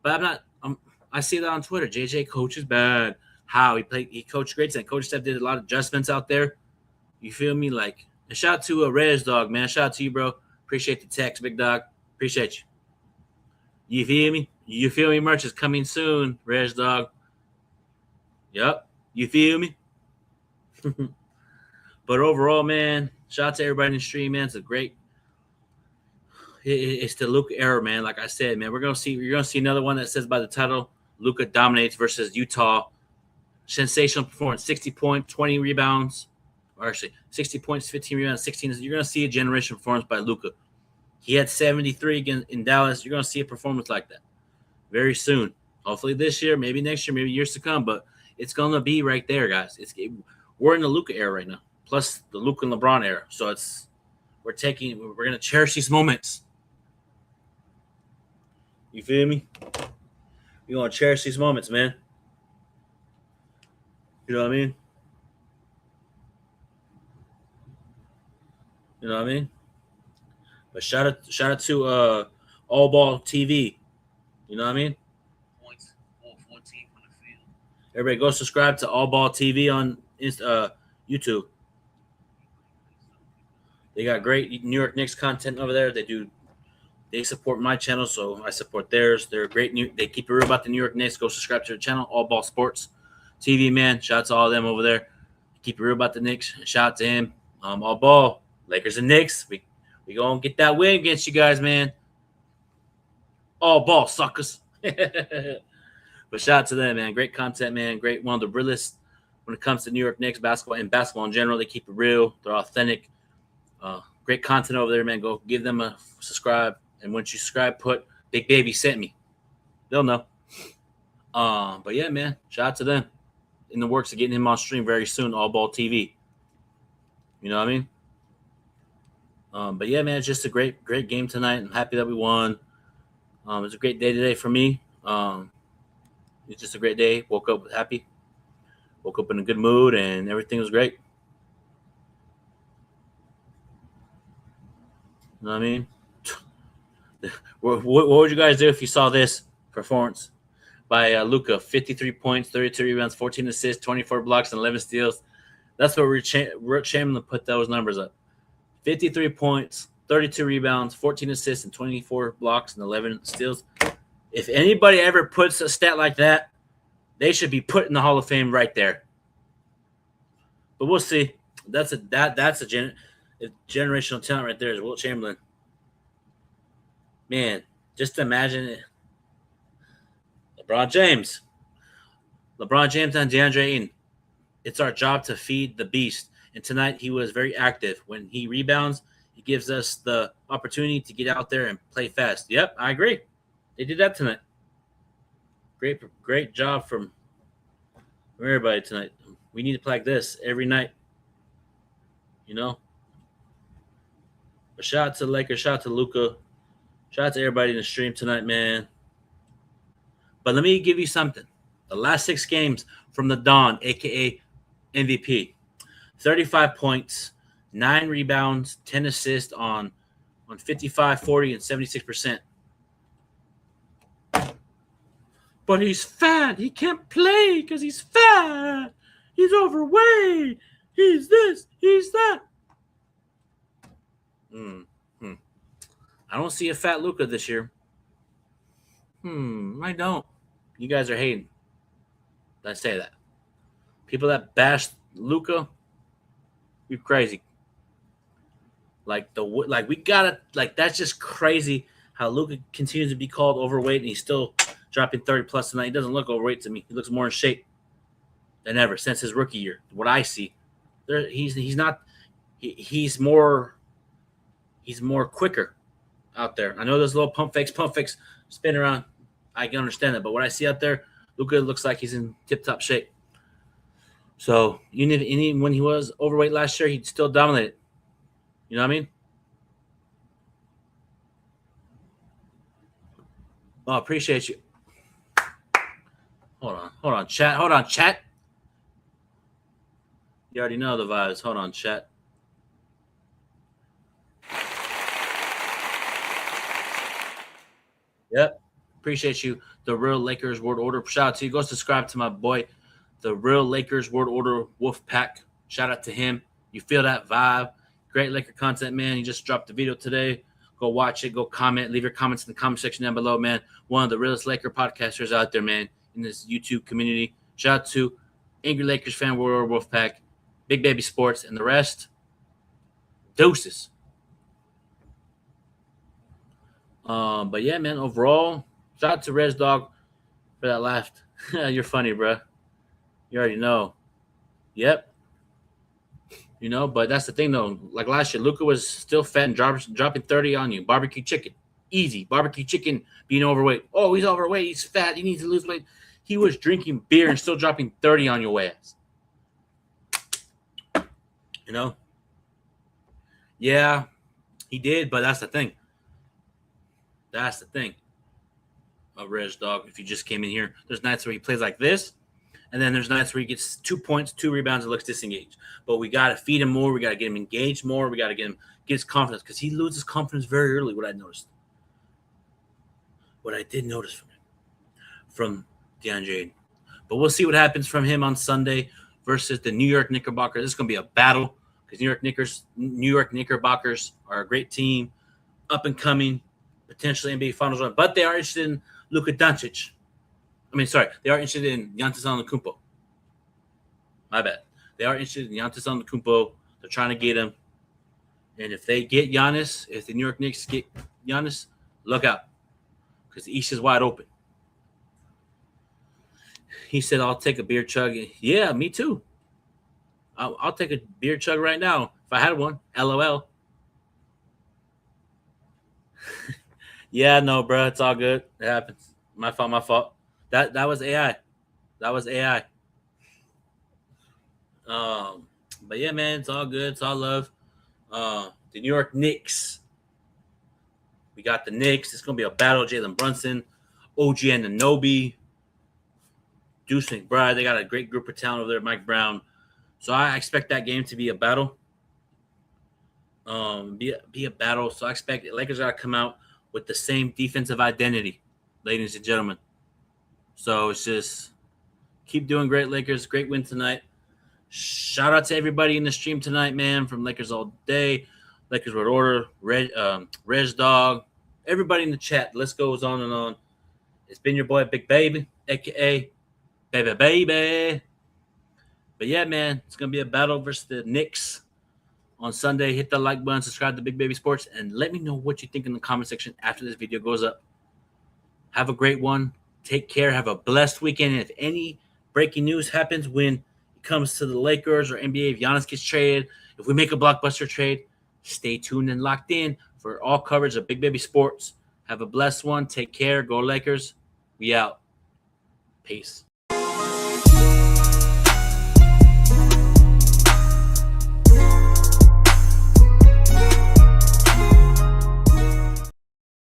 But I'm not. I see that on Twitter. JJ coaches bad. How he coached great tonight. Coach Steph did a lot of adjustments out there. You feel me? Like, a shout out to Rez Dog, man. Shout out to you, bro. Appreciate the text, big dog. Appreciate you. You feel me? You feel me? Merch is coming soon, Rez Dog. Yep. You feel me? But overall, man, shout out to everybody in the stream, man. It's a great. It's the Luka era, man. Like I said, man, you're gonna see another one that says by the title, Luka dominates versus Utah. Sensational performance, 60 points, 20 rebounds, or actually 60 points, 15 rebounds, 16. You're gonna see a generation performance by Luka. He had 73 again in Dallas. You're gonna see a performance like that very soon. Hopefully this year, maybe next year, maybe years to come. But it's gonna be right there, guys. We're in the Luka era right now, plus the Luka and LeBron era. So we're gonna cherish these moments. You feel me? You're gonna cherish these moments, man. You know what I mean? You know what I mean? But shout out to All Ball TV. You know what I mean? Everybody go subscribe to All Ball TV on YouTube. They got great New York Knicks content over there. They support my channel, so I support theirs. They're great. They keep it real about the New York Knicks. Go subscribe to their channel, All Ball Sports TV, man. Shout out to all of them over there. Keep it real about the Knicks. Shout out to him. All Ball, Lakers and Knicks. We gonna get that win against you guys, man. All Ball, suckers. But shout out to them, man. Great content, man. Great, one of the realest when it comes to New York Knicks basketball and basketball in general. They keep it real. They're authentic. Great content over there, man. Go give them a subscribe. And once you subscribe, put Big Baby sent me. They'll know. But yeah, man. Shout out to them. In the works of getting him on stream very soon, All Ball TV. You know what I mean? But yeah, man, it's just a great game tonight. I'm happy that we won. It's a great day today for me. It's just a great day. Woke up happy. Woke up in a good mood, and everything was great. You know what I mean? What would you guys do if you saw this performance by Luka? 53 points, 32 rebounds, 14 assists, 24 blocks, and 11 steals. That's what Wilt Chamberlain put those numbers up. 53 points, 32 rebounds, 14 assists, and 24 blocks and 11 steals. If anybody ever puts a stat like that, they should be put in the Hall of Fame right there. But we'll see. That's a generational talent right there is Wilt Chamberlain. Man, just imagine it. LeBron James and DeAndre Ayton. It's our job to feed the beast. And tonight he was very active. When he rebounds, he gives us the opportunity to get out there and play fast. Yep, I agree. They did that tonight. Great job from everybody tonight. We need to play like this every night. You know? But shout out to the Lakers. Shout out to Luka. Shout out to everybody in the stream tonight, man. But let me give you something. The last 6 games from the Don, a.k.a. MVP. 35 points, 9 rebounds, 10 assists on 55, 40, and 76%. But he's fat. He can't play because he's fat. He's overweight. He's this. He's that. I don't see a fat Luka this year. I don't. You guys are hating. I say that. People that bash Luka, you're crazy. That's just crazy how Luka continues to be called overweight and he's still dropping 30 plus tonight. He doesn't look overweight to me. He looks more in shape than ever since his rookie year. What I see, he's more quicker out there. I know there's little pump fakes spin around. I can understand that, but what I see out there, Luka looks like he's in tip-top shape. So even when he was overweight last year, he still dominated. You know what I mean? Oh, appreciate you. Hold on, chat. You already know the vibes. Hold on, chat. Yep. Appreciate you. The Real Lakers World Order. Shout out to you. Go subscribe to my boy, the Real Lakers World Order Wolf Pack. Shout out to him. You feel that vibe. Great Laker content, man. He just dropped the video today. Go watch it. Go comment. Leave your comments in the comment section down below, man. One of the realest Laker podcasters out there, man, in this YouTube community. Shout out to Angry Lakers Fan World Order Wolf Pack, Big Baby Sports, and the rest. Deuces. But yeah, man, overall, shout out to Rez Dog for that laugh. You're funny, bro. You already know. Yep. You know, but that's the thing, though. Like last year, Luka was still fat and dropping 30 on you. Barbecue chicken. Easy. Barbecue chicken being overweight. Oh, he's overweight. He's fat. He needs to lose weight. He was drinking beer and still dropping 30 on your ass. You know? Yeah, he did, but that's the thing. Reg Dog. If you just came in here, there's nights where he plays like this, and then there's nights where he gets 2 points, 2 rebounds, and looks disengaged. But we got to feed him more. We got to get him engaged more. We got to get his confidence because he loses confidence very early. What I did notice from DeAndre. But we'll see what happens from him on Sunday versus the New York Knickerbockers. This is going to be a battle because New York Knickerbockers are a great team, up and coming, potentially NBA Finals run. But they are interested in Luka Dončić. They are interested in Giannis Antetokounmpo. My bad. They are interested in Giannis Antetokounmpo. They're trying to get him. And if they get Giannis, if the New York Knicks get Giannis, look out because the East is wide open. He said, I'll take a beer chug. Yeah, me too. I'll take a beer chug right now if I had one. LOL. Yeah, no, bro. It's all good. It happens. My fault. That was AI. But yeah, man, it's all good. It's all love. The New York Knicks. We got the Knicks. It's going to be a battle. Jalen Brunson, OG Anunoby, Deuce McBride. They got a great group of talent over there, Mike Brown. So I expect that game to be a battle. Be a battle. So I expect the Lakers got to come out with the same defensive identity, ladies and gentlemen. So it's just keep doing great, Lakers. Great win tonight. Shout out to everybody in the stream tonight, man, from Lakers All Day, Lakers World Order, Reg Dog, everybody in the chat. The list goes on and on. It's been your boy, Big Baby, a.k.a. Baby. But yeah, man, it's going to be a battle versus the Knicks on Sunday. Hit the like button, subscribe to Big Baby Sports, and let me know what you think in the comment section after this video goes up. Have a great one. Take care. Have a blessed weekend. And if any breaking news happens when it comes to the Lakers or NBA, if Giannis gets traded, if we make a blockbuster trade, stay tuned and locked in for all coverage of Big Baby Sports. Have a blessed one. Take care. Go Lakers. We out. Peace.